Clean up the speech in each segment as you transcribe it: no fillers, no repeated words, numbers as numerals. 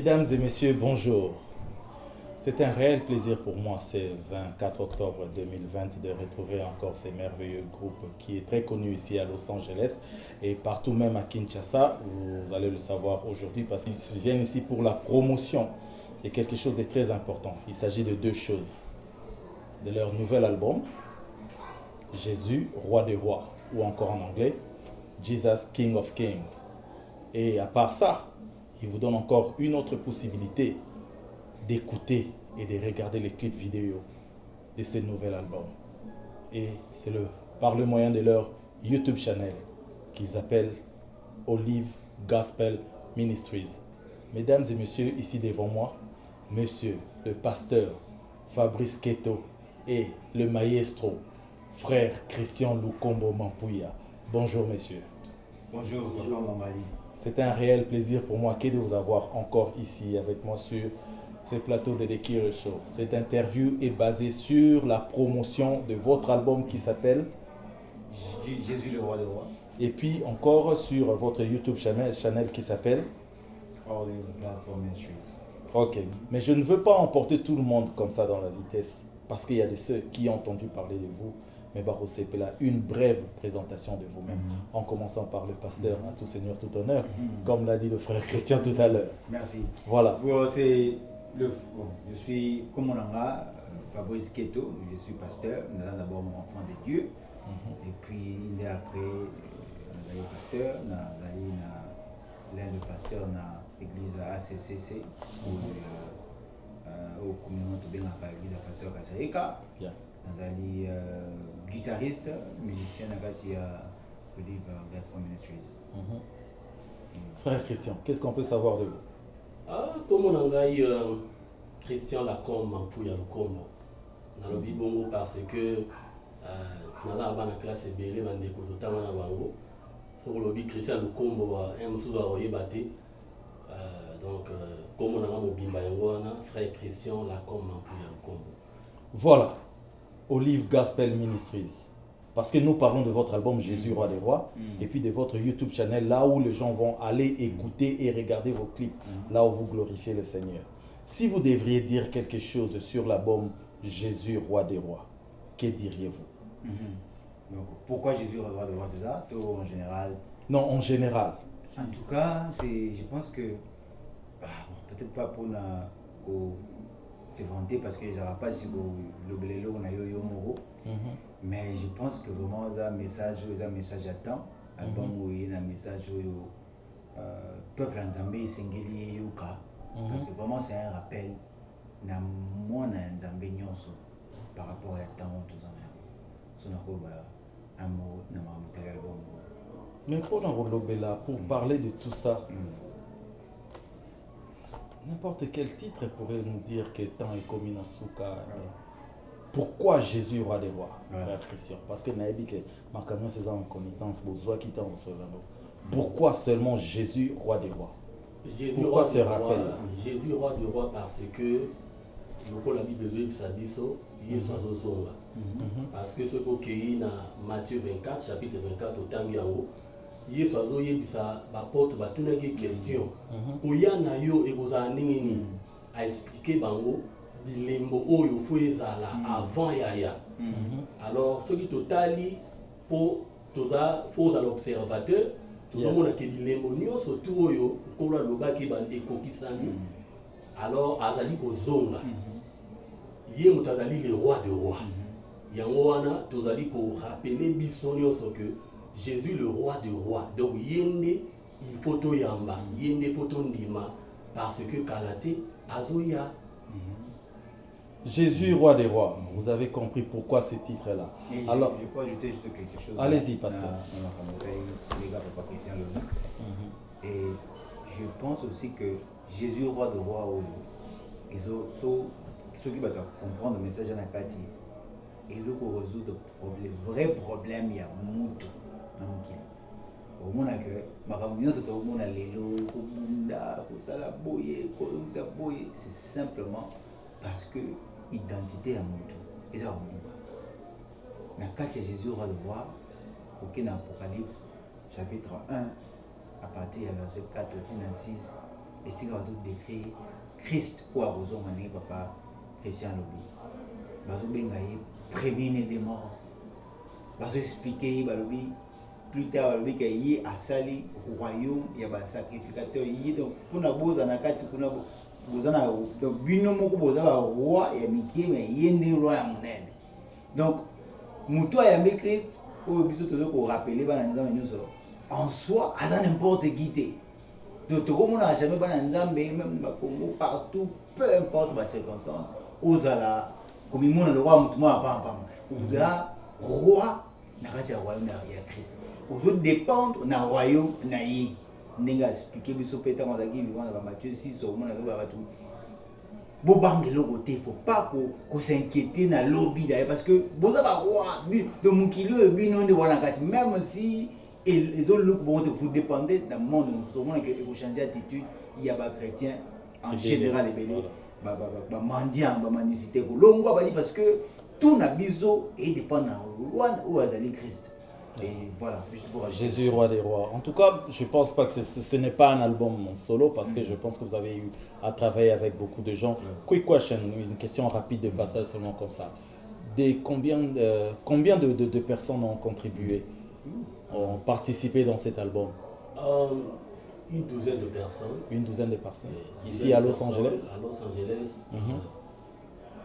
Mesdames et messieurs, bonjour. C'est un réel plaisir pour moi, ce 24 octobre 2020, de retrouver encore ces merveilleux groupes qui est très connu ici à Los Angeles et partout même à Kinshasa. Vous allez le savoir aujourd'hui parce qu'ils viennent ici pour la promotion de quelque chose de très important. Il s'agit de deux choses. De leur nouvel album, Jésus, Roi des Rois, ou encore en anglais, Jesus, King of Kings. Et à part ça, il vous donne encore une autre possibilité d'écouter et de regarder les clips vidéo de ce nouvel album. Et c'est par le moyen de leur YouTube channel qu'ils appellent Olive Gospel Ministries. Mesdames et messieurs, ici devant moi, monsieur le pasteur Fabrice Keto et le maestro frère Christian Lukombo Mampuya. Bonjour messieurs. Bonjour, bonjour Mamali. C'est un réel plaisir pour moi de vous avoir encore ici avec moi sur ce plateau de The Kiro Show. Cette interview est basée sur la promotion de votre album qui s'appelle Jésus le roi des rois. Et puis encore sur votre YouTube channel qui s'appelle Olive Gospel Ministries. Ok, mais je ne veux pas emporter tout le monde comme ça dans la vitesse parce qu'il y a de ceux qui ont entendu parler de vous. Mais Baro Sepela, une brève présentation de vous-même, en commençant par le pasteur, à tout seigneur, tout honneur, comme l'a dit le frère Christian tout à l'heure. Merci. Voilà. Bon, je suis Komonanga, Fabrice Keto, je suis pasteur, nous avons d'abord mon enfant de Dieu, et puis il est après, nous avons pasteur, nous avons l'un des pasteurs dans l'église ACCC, au communauté de l'église de pasteur Kasaïka. Nazali guitariste, musicien à Olive Gospel Ministries. Frère Christian, qu'est-ce qu'on peut savoir de vous? Comme on a eu Christian Lacombe, Mampuya Lukombo, dans le Bibongo parce que dans la classe BL, on découvre notamment à Bango. Sur le Bibongo, Christian Lukombo a un sous-aroyer batté. Donc, comme on a un Bimba frère Christian Lacombe, Mampuya Lukombo. Voilà. Olive Gospel Ministries. Parce que nous parlons de votre album Jésus, Roi des Rois, et puis de votre YouTube channel, là où les gens vont aller écouter et regarder vos clips, là où vous glorifiez le Seigneur. Si vous devriez dire quelque chose sur l'album Jésus, Roi des Rois, que diriez-vous? Donc, pourquoi Jésus, Roi des Rois, c'est ça? Tout en général? Non, en général. En tout cas, je pense que, peut-être pas pour te vanter parce que je ne sais pas si le blélo on a eu moro, mais je pense que vraiment un message à temps, album où il y a un message où peuple en Zambie singeli yuka, parce que vraiment c'est un rappel na mon en Zambie nyonso par rapport à temps tout ça. Son un mot na ma album. Mais pour parler de tout ça. N'importe quel titre pourrait nous dire que tant est commis dans Souka. Pourquoi Jésus, Roi des Rois, frère Christian? Parce que Naïbi, ma camion, c'est en connaissance, pourquoi seulement Jésus, Roi des Rois? Jésus, pourquoi roi ce rappel? Jésus, Roi des Rois, parce que le la Bible besoin de sa biso, il est sans zonga. Parce que ce qui est dans Matthieu 24, chapitre 24, au Tangiango, Yesu azoyebisa bapote batunaki question koya na yo ekozala ndenge nini aexplike bango bilembo oyo fo ezala avant yaya. Alors soki totali po toza fo ozala observateur tozomona ke bilembo nyonso tu oyo nkolo alobaki ekokisami alors azali kozonga ye moto azali le roi de roi yango wana tozali korapele biso nyonso ke Jésus le roi de roi. Donc yende il faut to yamba, yende faut to ndima parce que kalate azoya. Jésus roi des rois. Vous avez compris pourquoi ce titre là. Alors je peux ajouter juste quelque chose. Allez-y pasteur. Et je pense aussi que Jésus roi de roi ceux qui vont comprendre le message à Nakati, ils vont résoudre le vrai problème il y a mutu. Au moins que c'est simplement parce que l'identité est mutu. Mais quand Jésus roi de roi, au Apocalypse chapitre 1 à partir du verset 4 à 6, et si on va tout décrire Christ ou à Roson Mané papa Christian Lobby bazo bengaye premier des morts bazo expliquer balobi plus tard balobi que yi asali royaume ya ba sacrificateur yi donc pour na boza na kati kuna boza na donc bino moko boza ba roi ya mikie mais yende roi ya monene donc muto ayambe Christ oyo biso tozo ko rappeler bana nzambe nyonso en soi aza n'importe qui te donc tokomona jamais bana nzambe même ba Congo partout peu importe les circonstances ozala comme il le roi muto ma pam ozala roi na kati ya royaume ya Christ ozo dépendre na royaume na ye ndenge expliquer biso peta on azaki vivant na Matthieu 6 au monde ba tout bo bangelo côté faut pas ko s'inquiéter na lobby d'ailleurs parce que boza ba roi donc mukilo bino ndi wana kati même si et les autres look bon vous dépendez d'un monde nous sommes que vous changer d'attitude il y a pas chrétien en général les belé ba mendiant ba mendicité ko longo ba parce que tout na biso et dépend na roi ou azali Christ. Et voilà, juste pour ajouter. Jésus, roi des rois. En tout cas, je pense pas que ce n'est pas un album solo parce que je pense que vous avez eu à travailler avec beaucoup de gens. Quick question, une question rapide de passage seulement comme ça. Combien de personnes ont contribué, ont participé dans cet album? Une douzaine de personnes. Une douzaine de personnes. Ici à Los Angeles? À Los Angeles.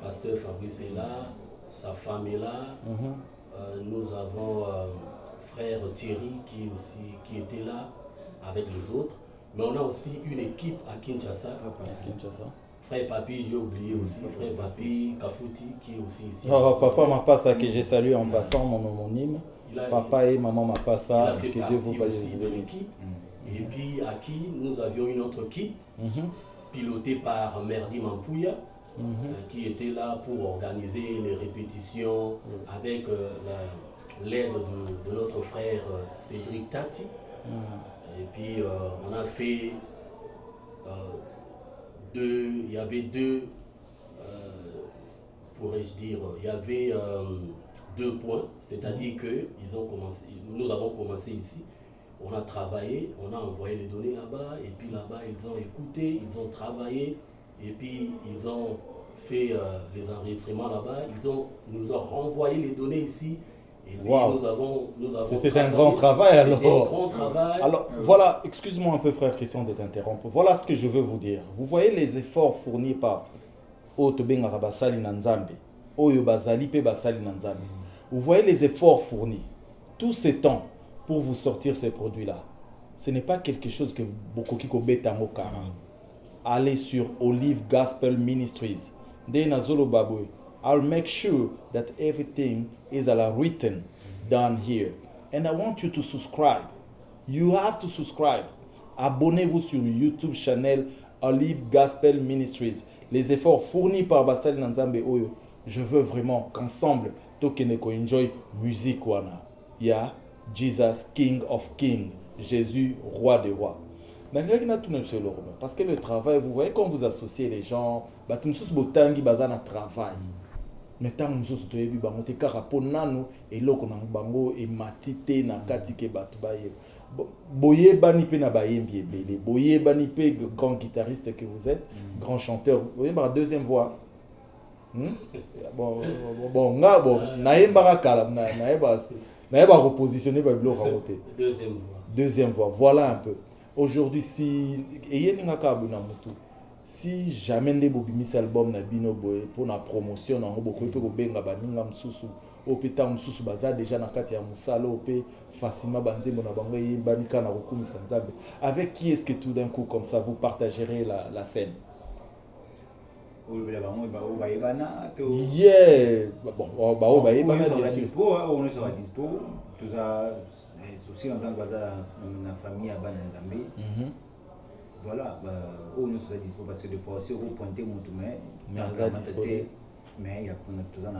Pasteur Fabrice est là, sa femme est là. Nous avons frère Thierry qui était là avec les autres. Mais on a aussi une équipe à Kinshasa. Frère Papi, j'ai oublié aussi. Frère Papi Kafouti qui est aussi ici. Papa Mapassa que j'ai salué en passant, mon homonyme. Papa et maman Mapassa, que Dieu vous bénisse. Et puis à qui nous avions une autre équipe pilotée par Merdi Mampouya. Qui était là pour organiser les répétitions avec l'aide de notre frère Cédric Tati. Et puis on a fait il y avait pourrais-je dire, il y avait 2 points, c'est-à-dire que nous avons commencé ici, on a travaillé, on a envoyé les données là-bas, et puis là-bas ils ont écouté, ils ont travaillé, et puis ils ont fait les enregistrements là-bas, nous ont renvoyé les données ici. Et puis nous avons c'était un grand travail alors. C'était un grand travail. Alors voilà, excuse-moi un peu frère Christian de t'interrompre. Voilà ce que je veux vous dire. Vous voyez les efforts fournis par Otobenga Basali Nanzambe, Oyo Bazali Pe Basali Nanzambe. Vous voyez les efforts fournis. Tout ce temps pour vous sortir ces produits-là. Ce n'est pas quelque chose que beaucoup qui Betango Kara. Allez sur Olive Gospel Ministries. I'll make sure that everything is written down here. And I want you to subscribe. You have to subscribe. Abonnez-vous sur YouTube channel Olive Gospel Ministries. Les efforts fournis par Basali Nanzambe Oyo. Je veux vraiment qu'ensemble, Tokeneko enjoy musique wana. Ya Jesus King of Kings. Jésus roi des rois. Parce que le travail, vous voyez, quand vous associez les gens, travail. Mais tant que nous sommes et loko na bango et matite na katike batu baye boye bani pe na bayembi ebele boye bani pe grand guitariste que vous êtes, grand chanteur, vous voyez ma deuxième voix. Naemba kala naemba repositionner ba bloc à côté. Deuxième voix, voilà un peu. Aujourd'hui, si jamais ne bobimisi album na bino boye pour la promotion na ngoboko pe ko benga baninga msusu opeta msusu baza déjà na kati ya musalo pe facilement banzembo na bango yebanika na kokumisa nzambe. Avec qui est-ce que tout d'un coup comme ça vous partagerez la scène? Yeah, bon, on sera dispo, tout ça aussi en tant que la famille à Bananzambe. Voilà, on nous sera dispo parce que des fois aussi on pointer mon tourment, mais il y a tout ça.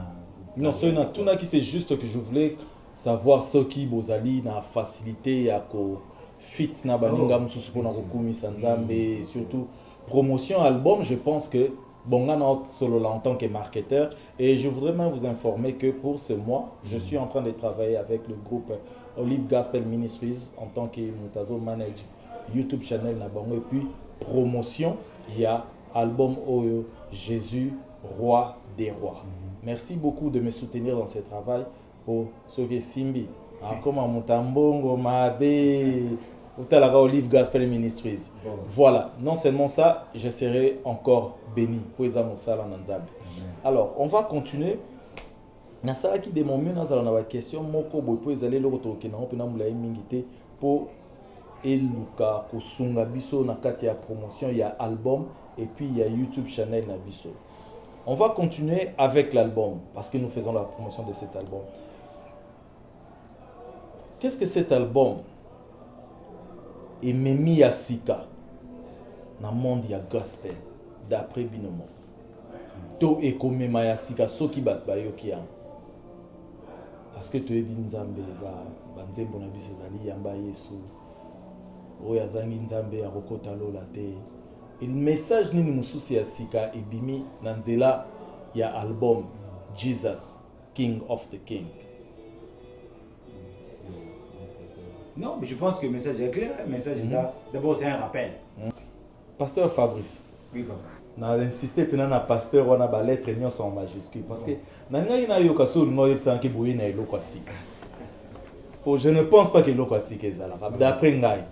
Non, c'est tout qui c'est juste que je voulais savoir ce qui bozali na facilité à ko fit na baninga mususu pona kokumisa nzambe et surtout promotion album. Je pense que bon, solo là en tant que marketeur, et je voudrais même vous informer que pour ce mois, je suis en train de travailler avec le groupe Olive Gospel Ministries en tant que Mutazo Manager YouTube channel na bango, et puis promotion, il y a album Oyo, Jésus, roi des rois. Merci beaucoup de me soutenir dans ce travail pour Soke Simbi. Comme à Mutambongo, Mabe, Utalaga Olive Gospel Ministries. Voilà, non seulement ça, je serai encore béni. Alors, on va continuer. Nasala qui demande na question moko boy po ezali lokto okena opena mula mingité pour eluka kosunga biso na kati ya promotion, il y a album et puis il y a YouTube channel na biso. On va continuer avec l'album parce que nous faisons la promotion de cet album. Qu'est-ce que cet album est mis à Sika dans le monde ya gospel d'après Binomo to ekomema ya Sika soki bat bayoki ya parce que tu es binzambe za banzembo na biso zali yamba Yesu oya zangi nzambe ya kokota lola te. Le message nini mususi ya Sika ebimi na nzela ya album Jesus King of the King. Non, mais je pense que le message est clair. Le message est ça. D'abord, c'est un rappel. Pasteur Fabrice. Oui, papa. Na insisté pendant na pasteur on a ba lettre nion en majuscule parce que na ngai na yo kaso no yebsa ke boye na eloko Sika. Oh, je ne pense pas que eloko Sika ezala. D'après ngai.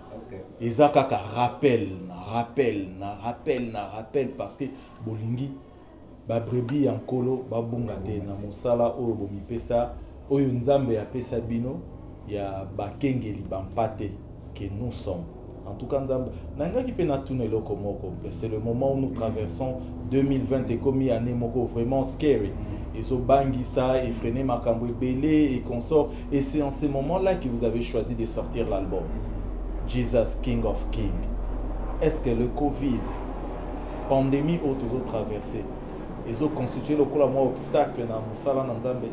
Eza kaka rappel parce que bolingi ba brebi en kolo ba bunga te na mosala oyo bomipesa oyo nzambe apesa bino ya bakengeli bampate que nous sommes. En tout cas, c'est le moment où nous traversons 2020 et comme année moko vraiment scary. Ils ont bangé ça, effréné Makambo Belé et consorts. Et c'est en ce moment-là que vous avez choisi de sortir l'album Jesus King of King. Est-ce que le Covid, pandémie ou toujours traversé, ils ont constitué le obstacle dans Moussala Nanzambe?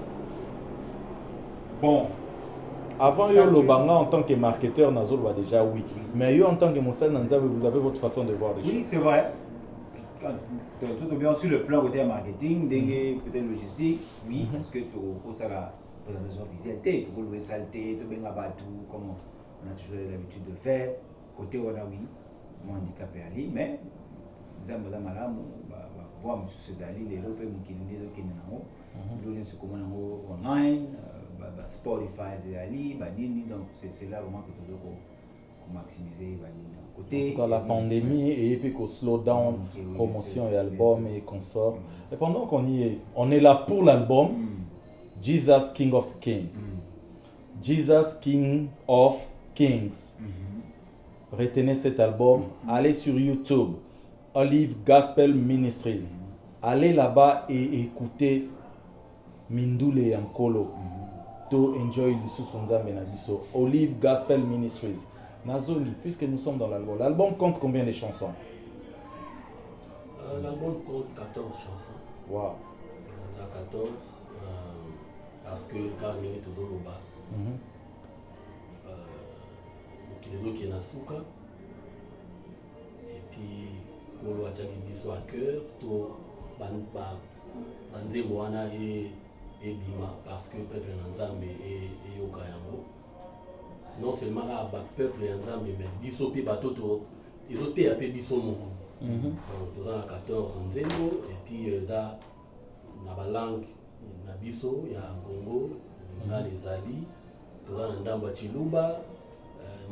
Bon. Avant yo le banga en tant que marketeur Nazol va déjà oui, mais yo en tant que Moussala Nanzambe vous avez votre façon de voir les choses. Oui, c'est vrai. Tout bien sur le plan côté marketing, peut-être logistique, oui, parce que pour ça la présentation officielle, tu peux louer saleté, tu peux bien abattre comme on a toujours l'habitude de faire. Côté on a oui, mon handicapé ali, mais nous avons madame voir M. Césali, les lopes qui nous donner ce comment online, Spotify ali, donc c'est là vraiment que tu dois maximiser côté. En tout cas, la pandémie et puis qu'on slow down, promotion et album et consorts. Et pendant qu'on y est, on est là pour l'album Jesus King of Kings. Jesus King of Kings. Retenez cet album, allez sur YouTube, Olive Gospel Ministries. Allez là-bas et écoutez Mindule Yankolo. To enjoy le sous-sonza menabiso. Olive Gospel Ministries. Nazoli, puisque nous sommes dans l'album. L'album compte combien de chansons? L'album compte 14 chansons. Wow. Il y a 14 parce que quand on est toujours au bas. Les autres qui est Nasuka. Et puis, pour le Biso à cœur, tout Banze Boana et Bima parce que le peuple Nzambe et Yokayango. Non seulement le peuple Nzambe, mais Biso Pi Batoto, ils ont été appelés Biso Moko. Donc, nous avons 14 Nzembo, et puis, ça, dans la langue, il y a Biso, il y a Congo, il y a les Ali, nous avons Ndamba Chiluba.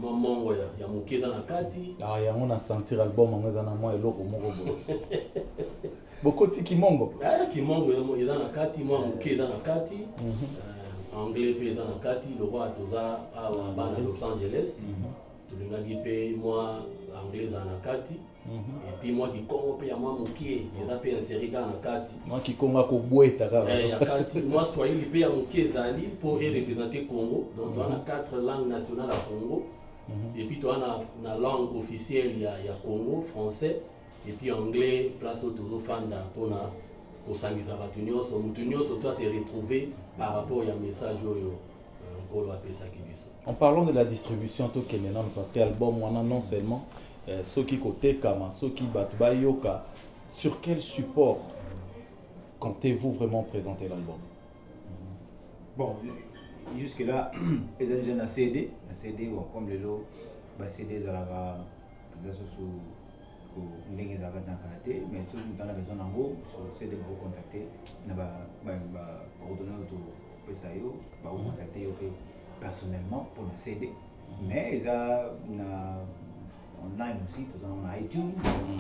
Mamango ya mukeza na kati yango na sentir album ngeza na moi eloko moko bo bokoti kimongo kimongo eza na kati moi mukeza na kati anglais pe eza na kati le roi toza awa bana Los Angeles tulingaki pe moi anglais eza na kati et puis moi kikongo pe ya moi mukie eza pe inséré na kati moi kikonga ko bweta kaka ya kati moi swahili pe ya mukie ezali pour représenter Congo donc on a 4 langues nationales à Congo. Et puis, tu as la langue officielle, il y a Congo, français, et puis anglais, place aux fans pour au Sangiza Batunios. Mutunios, toi, c'est retrouvé par rapport au message en parlant de la distribution, parce que l'album, non seulement ceux qui côté Kama, ceux qui battent Bayoka, sur quel support comptez-vous vraiment présenter l'album? Bon. Jusque-là, ils ont déjà un CD, bon, comme le lot, CD, ça va sur ndenge ezalaka na karaté, mais soki moto ana besoin nango CD bakocontacte na bacoordonneur topesa yo bakocontacte yo mpe personnellement pour na CD, mais eza na online aussi, toza nango na iTunes,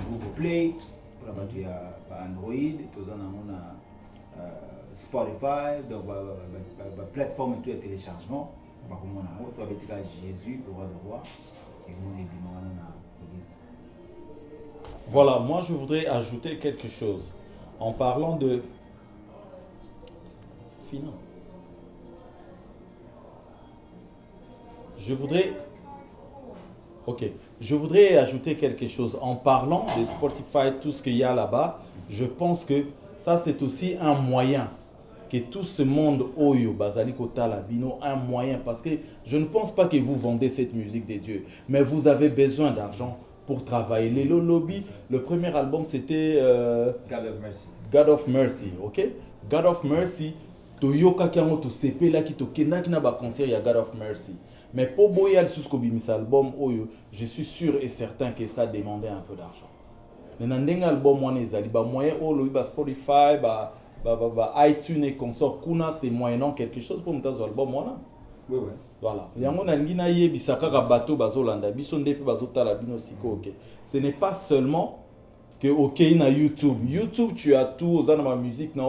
Google Play pour na bato ya Android, toza nango na Spotify, donc plateforme tout ya téléchargement bakomona yango so abetika Jésus le roi de roi et mon ébimana na Voilà, moi je voudrais ajouter quelque chose en parlant de finance. Je voudrais ajouter quelque chose en parlant de Spotify, tout ce qu'il y a là-bas. Je pense que ça c'est aussi un moyen que tout ce monde Oyo, Bazali Kota Labino, un moyen, parce que je ne pense pas que vous vendez cette musique des dieux, mais vous avez besoin d'argent pour travailler. Les Lobby, le premier album c'était God of Mercy. God of Mercy, ok? God of Mercy, Toyoka Kiango, to CP là qui to kena qui n'a pas concert, il y a God of Mercy. Mais pour Boyal Susko Bimis album Oyo, je suis sûr et certain que ça demandait un peu d'argent. Mais dans un album, on est allé, moyen Spotify, iTunes et consort, kuna c'est moyennant quelque chose pour monter album voilà. Oui oui. Voilà. Yango na ngina yebisa kaka bato bazolanda biso ndepe bazotala bino siko OK. Ce n'est pas seulement que OK na YouTube. YouTube tu as tout aux ma musique na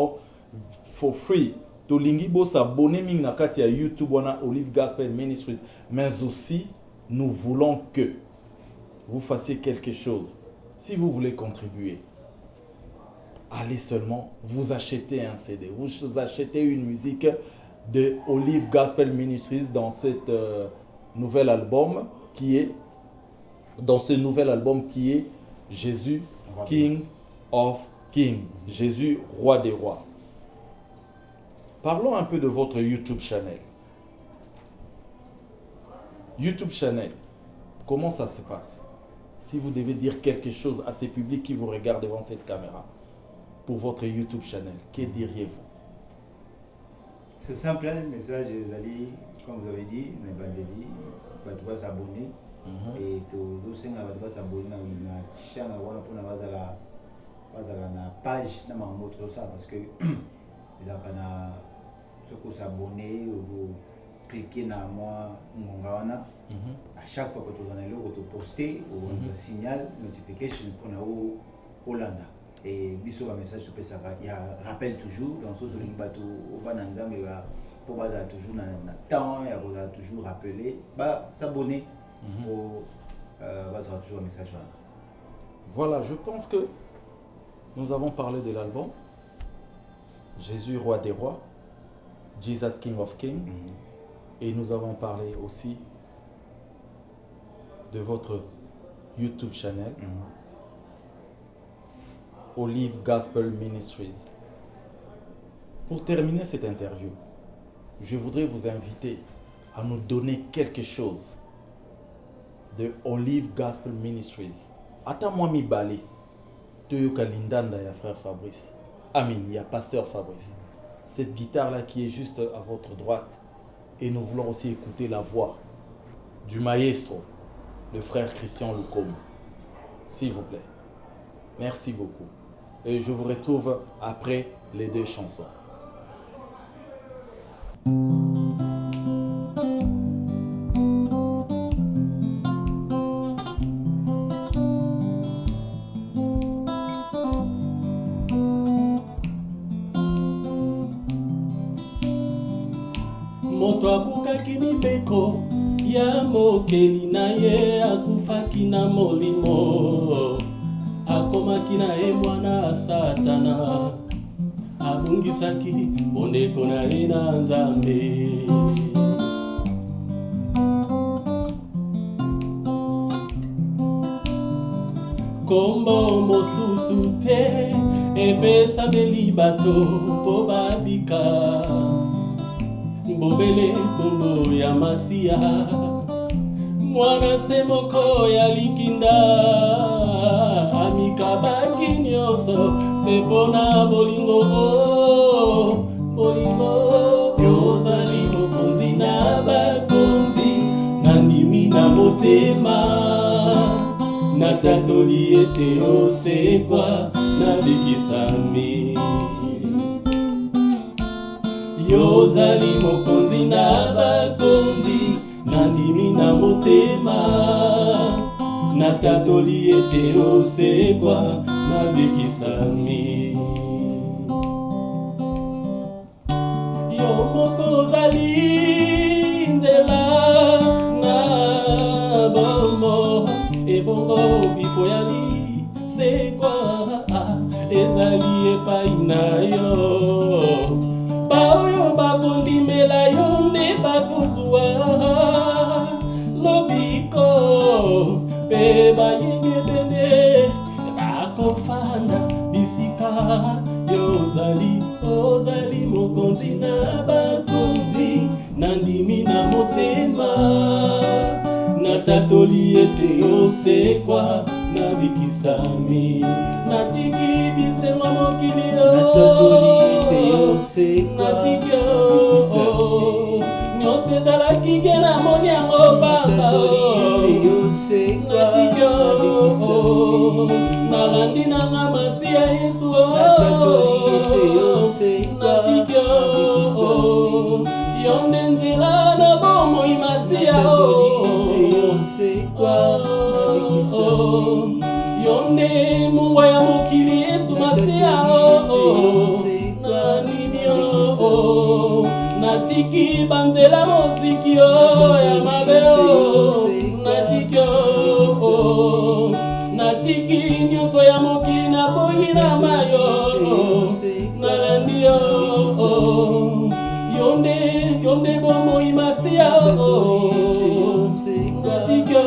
for free. To lingi bo s'abonner ming na kati ya YouTube wana Olive Gospel Ministries, mais aussi nous voulons que vous fassiez quelque chose. Si vous voulez contribuer, allez seulement vous acheter un CD, vous achetez une musique de Olive Gospel Ministries dans cette nouvel album qui est Jésus King of Kings, Jésus roi des rois. Parlons un peu de votre YouTube channel. YouTube channel, comment ça se passe? Si vous devez dire quelque chose à ces publics qui vous regardent devant cette caméra pour votre YouTube channel, que diriez-vous? C'est simple, le message, comme vous avez dit, on va s'abonner. Et tout va s'abonner à la chaîne pour la page de ça parce que vous s'abonner ou cliquer dans moi à chaque fois que vous allez poster ou un signal notification pour nous Hollanda. Et biso ba message sur ça il y a rappel toujours dans ce link bateau au bananza mais pour baza toujours na temps il y a toujours rappeler s'abonner pour baza toujours un message. Voilà, je pense que nous avons parlé de l'album Jésus roi des rois, Jesus King of Kings, et nous avons parlé aussi de votre YouTube channel. Olive Gospel Ministries. Pour terminer cette interview, je voudrais vous inviter à nous donner quelque chose de Olive Gospel Ministries. Attends-moi mi balé. Toyoka Lindanda ya frère Fabrice. Amin, il y a pasteur Fabrice. Cette guitare-là qui est juste à votre droite. Et nous voulons aussi écouter la voix du maestro, le frère Christian Lukom. S'il vous plaît. Merci beaucoup. Et je vous retrouve après les deux chansons. Moto abukaki mibeko ya mokeli na ye akufaki na molimo akomaki na ye mwana satana abungisaki bondeko na ye na Nzambe. Kombo mosusu te epesameli bato mpo babika Bobele kombo ya Masia mwana se moko ya likinda amikabaki nyonso se pona bolingo yozali mokonzi na bakonzi nandimi na motema natatoli ete osekwa nabikisami. Yozali mokonzi na bakonzi, nandimi na motema, natatoli ete osekwa nabikisami. Yo moko ozali nzela na bombo, ebongo bifoyali sekwa ezali epai na yo. Baoyo bakondimela yo nde bakozwa lobiko, mpe bayengebene bakofanda bisika. Ozali mokonzi na bakonzi, nandimi na motema, natatoli ete osekwa nabikisami. Natiki bisengo mokili yo, natatoli ete osekwa nabikisami. Nyonso ezalaki ge na moni yango papa, natatoli ete osekwa nabikisami. nalandi nanga masi ya Yesu, natatoli ete osekwa nabikisami. yo nde nzela na bomoi masiya, natatoli ete osekwa nabikisami. yo nde mungwa ya mokili Yesu masiya, nanimi yo natiki banzela moziki ya mabe, natiki yo natiki nyonso ya mokili na boyi na mayo, nalandi yo yo nde bomoi masiya, natiki yo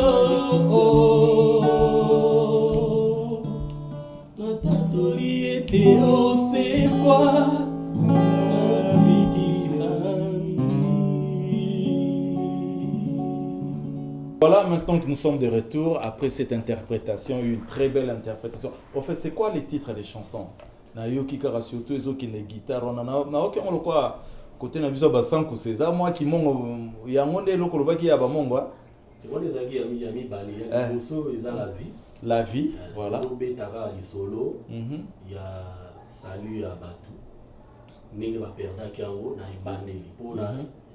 natatoli ete osekwa. Voilà, maintenant que nous sommes de retour, après cette interprétation, une très belle interprétation. En fait, c'est quoi les titres des chansons? Nayoki kara surtout les autres qui les guitares, on a aucun le quoi côté na biso basanku c'est ça moi qui mongo ya ngonde loko loba ki ya ba mongo. On les a qui yami balé, bosso ils ont la vie. La vie, voilà. Betara li solo, il y a salut à Batu. Ningi ba perda kiango na ibaneli. Pour la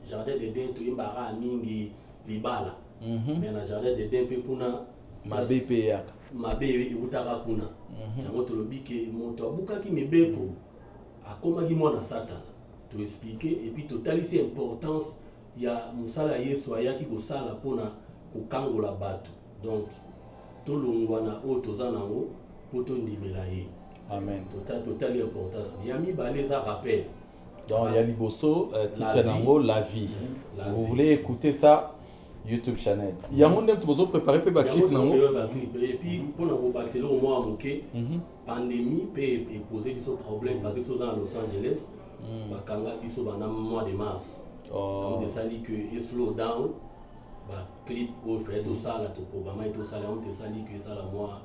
jardin de den to imbara mingi libala. Mais na jardin de den pe puna mabe pe yaka. Mabe ibutaka kuna. Yango to lobike moto abukaki mibeko akomaki mwana satana. To expliquer et puis totalisi importance ya musala Yesu ayaki ko sala pona ko kangola batu. Donc tolongwana o tozanango poto ndimela ye. Amen. Total importance. Yami baleza rappel. Donc il y a Liboso, titre d'ango La vie. Vous voulez écouter ça YouTube channel. Il y a mon tu besoin préparer pe ba clip nango. Et puis pour na ko baxelo au moins moké pandémie peut poser des problèmes parce que dans Los Angeles bakanga biso bana mois de mars. On desali que slow down ba clip au fait to sala to programme to sala on te sali que ça la moi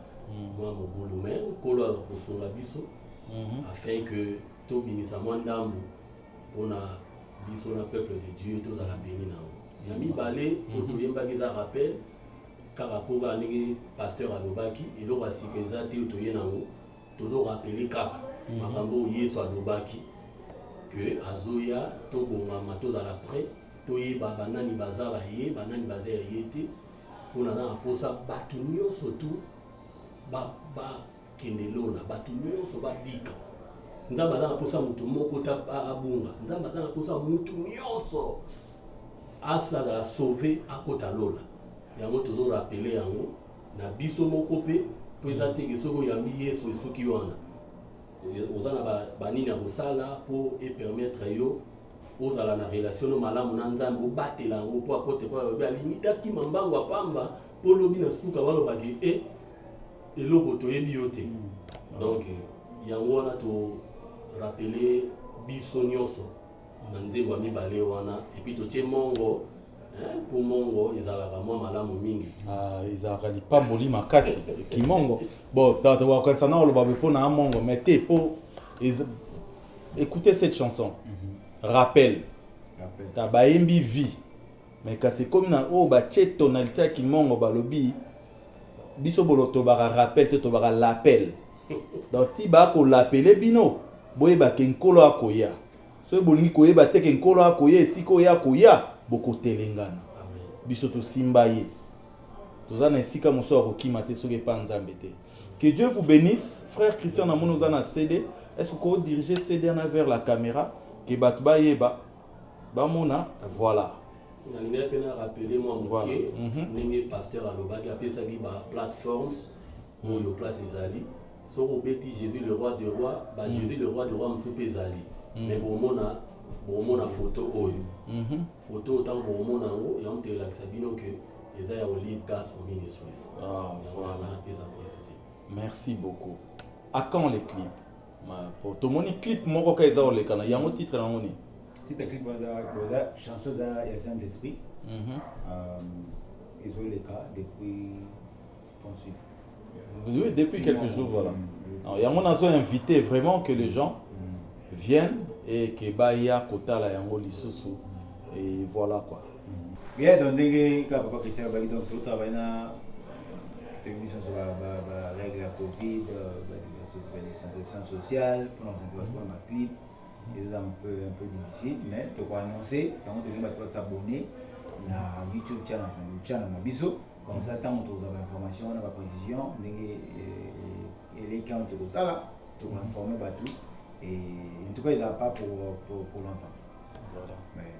mo bolo mais color pour son biso afin que to binisa mwandambu on a biso na peuple de Dieu tous à la béni na yami balé to yemba giza rappel car rapport à ngi pasteur alobaki et lo basikeza te to yenango tozo rappeler kaka makambo Yesu alobaki que azoya to bongama tous à la près to yeba banani bazaba ye banani bazaya yete pona na posa batu nyonso tu ba kendelona batu nyonso ba bika nzamba na posa mutu moko ta abunga nzamba na posa mutu nyonso asa la sauver akota lola yango tozo rappeler yango na biso moko pe po ezate kesoko yambi Yesu esuki wana ozana banini ya kosala po e permettre yo ozala na relation no malamu na nzambe obatela yango po akote po alimitaki mambango apamba po lobi na suka balobaki eloko toyebi yo te. Donc yango wana to rappeler biso nyonso na nzembo ya mibale wana epuis totie mongo po mongo ezalaka mwa malamu mingi ezalaka lipamboli makasi kimongo bon wakasa na oloba mpo na mongo mais te po écoutez cette chanson rappel ta bayembi vie mais kasi comme na o ba che tonalité ya kimongo balobi biso bolo tobaka rappel te tobaka l'appel donc ti ba ko l'appeler bino boyeba ke nkolo akoya so bolingi koyeba te ke nkolo akoya esika oya akoya bokotelengana biso tosimba ye toza na esika mosusu akokima te soki epa nzambe te. Que Dieu vous bénisse frère Christian na mono za na CD. Est-ce que vous dirigez CD vers la caméra que batba yeba bamona voilà. Je vais rappeler moi mon pasteur Alobaki appelé ça plateformes pour le place Ezali. So obeti Jésus le roi des rois, Jésus le roi des rois msou pezali. Mais pour mona photo oyo. Photo autant pour mona ngo et on te la sabino que Ezali a Olive Gas for Ministries. Ah voilà. Merci beaucoup. À quand les clips? Pour tout le monde clip mon roca Ezali le kana yango titre na ngoni. Titre clip baza chanson za ya Saint-Esprit. Ils ont les cas depuis pensif. Oui, depuis quelques jours, voilà. Il y a mon asso invité vraiment que les gens viennent et que Bahia Kota la yango lisoso et voilà quoi. Bien donc dès que papa Christian va donc tout travailler na émission sur la règle la Covid, la distanciation sociale, pour nous pour ma clip, c'est un peu difficile mais tu peux annoncer donc tu vas s'abonner na YouTube channel na biso. Comme ça, tant que vous avez l'information, on a la précision, et les camps de ça, tout informer tout. Et en tout cas, il n'y a pas pour longtemps. Voilà. Mais,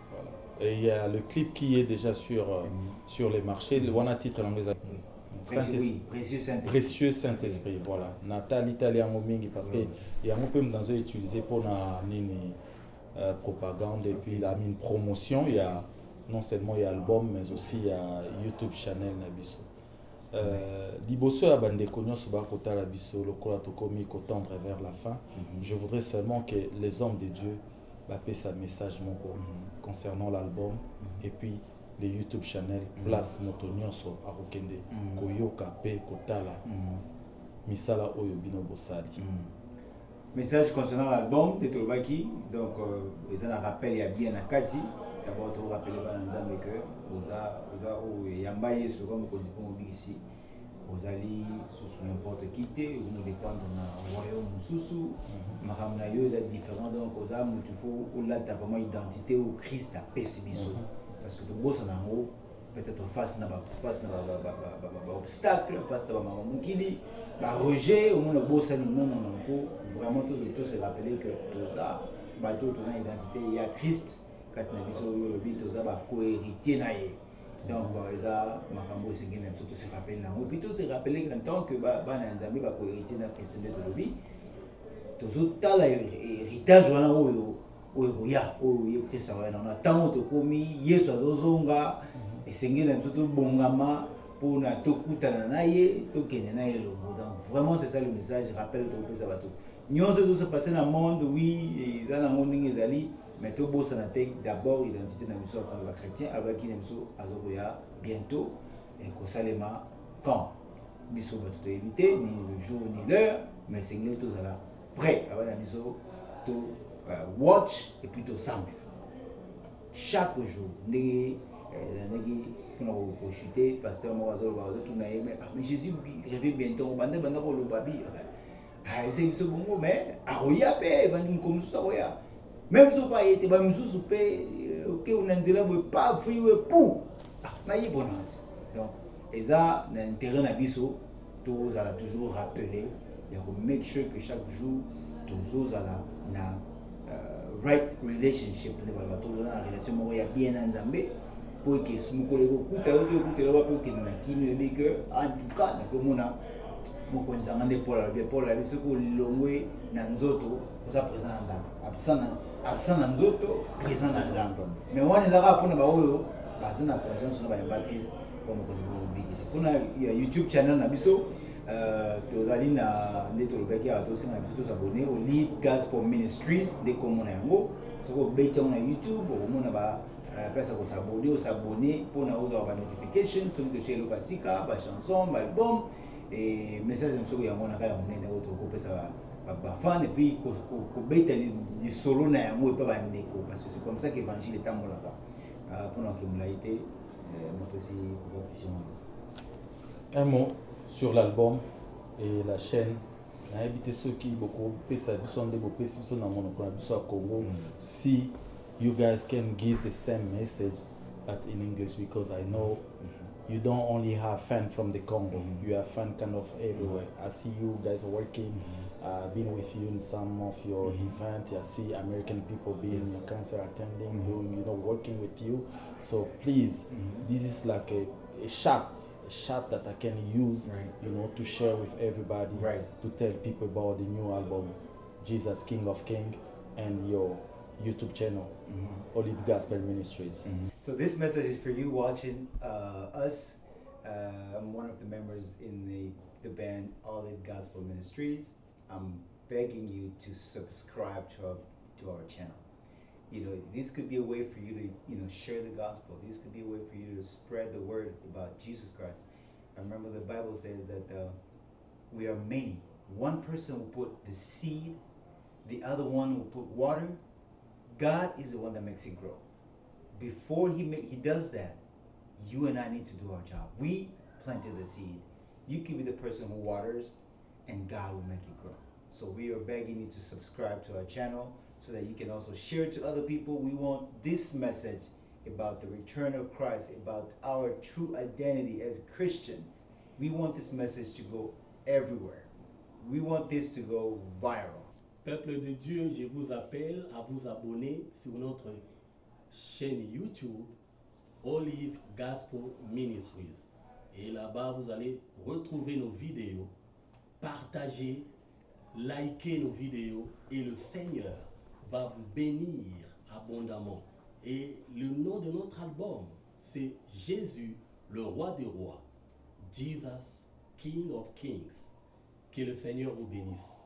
voilà. Et il y a le clip qui est déjà sur les marchés. On a titre en anglais. Précieux Saint-Esprit. Voilà. Natal italien momingi parce que il y a un peu dans eux utilisé pour la propagande et puis la mine promotion. Il y a non seulement il y a l'album, mais aussi il y a YouTube channel Nabiso. Liboso ya bandeko nyonso bakota la biso lokola tokomi kotendre vers la fin. Je voudrais seulement que les hommes de Dieu bappellent un message concernant l'album et puis les YouTube channel place moto nyonso akokende koyoka pe kotala misala oyo bino bosali. Message concernant l'album de Tolobaki, donc ils en rappellent il y a bien à Kati. D'abord, tu rappelles que vous avez sur comme ici, vous allez sous n'importe qui, vous dépendre d'un royaume sous, Maramnayo est différent, donc vous avez vraiment identité au Christ à Pessibiso. Parce que le boss en haut, peut-être face à obstacle, face à Mamamukili, rejet, au moins le boss en haut, il faut vraiment tous se rappeler que tout ça, bateau, ton identité, il y a Christ. Quand on a vu co-héritier donc makambo singine surtout se rappelle là et puis tout se rappeler en tant que bana nzambe ba co-héritier na Christ de lobi toujours tala héritage wana oyo ya Christ wana tant to komi Yesu azozonga esengena surtout bongama pour na tokutana na ye tokende na ye lobo donc vraiment c'est ça le message rappelle to pesa bato nyonso tout se passer dans le monde oui ezana ngoni ezali. Mais tout beau ça d'abord identité dans mission en tant que chrétien avec qui nous azoya bientôt et que salema quand biso va éviter ni le jour ni l'heure mais c'est tout ça là prêt avant la biso to watch et puis to sample chaque jour les pour chuter pasteur Morazo va tout naïe mais Jésus rêve bientôt bande pour le babi c'est biso bongo mais aroya pe va nous comme ça roya. Même si vous avez été ok, on a dit pas friwe pour mais bon donc et ça l'intérêt nabiso tous allons toujours rappeler et make sure que chaque jour tous allons na right relationship ne va tous la relation moya bien nzambe pour que ce mukole ko kuta yo kuta lo pour que na kino et que en tout cas na komona moko nzangande pour la biso ko longwe na nzoto za présent nzambe absent na nzoto présent na nzambe mais wana ezaka mpona baoyo baza na conscience na bayamba Christ comme kozibikisi mpona ya YouTube channel na biso tozali na nde tolobaki awa tosenga na biso tosabone Olive Gas for Ministries nde komona yango soki obeti yango na YouTube okomona place osabone mpona ozwaka banotification soki totie eloko ya sika bachanson baalbum et message na soko yango na kaka monene oyo tokopesa bafan et puis kobeta lisolo na yango epa bandeko parce que c'est comme ça qu'évangile etambolaka mpona ke molai te mopesi kokokisi yango. Un mot sur l'album et la chaîne. Invité ceux qui beaucoup Congo. See you guys can give the same message but in English, because I know you don't only have fans from the Congo, you have fans kind of everywhere. I see you guys working, been with you in some of your events. I see American people being your concert attending, doing, working with you. So please, this is like a shot that I can use, to share with everybody, to tell people about the new album, Jesus King of King, and your YouTube channel, Olive Gospel Ministries. So this message is for you watching us. I'm one of the members in the band Olive Gospel Ministries. I'm begging you to subscribe to our channel. This could be a way for you to, share the gospel. This could be a way for you to spread the word about Jesus Christ. I remember the Bible says that we are many. One person will put the seed, the other one will put water. God is the one that makes it grow. Before he does that, you and I need to do our job. We planted the seed. You can be the person who waters, and God will make it grow. So we are begging you to subscribe to our channel so that you can also share it to other people. We want this message about the return of Christ, about our true identity as a Christian. We want this message to go everywhere. We want this to go viral. Peuple de Dieu, je vous appelle à vous abonner sur notre chaîne YouTube Olive Gospel Ministries. Et là-bas, vous allez retrouver nos vidéos, partager, liker nos vidéos, et le Seigneur va vous bénir abondamment. Et le nom de notre album, c'est Jésus, le roi des rois. Jesus, King of Kings. Que le Seigneur vous bénisse.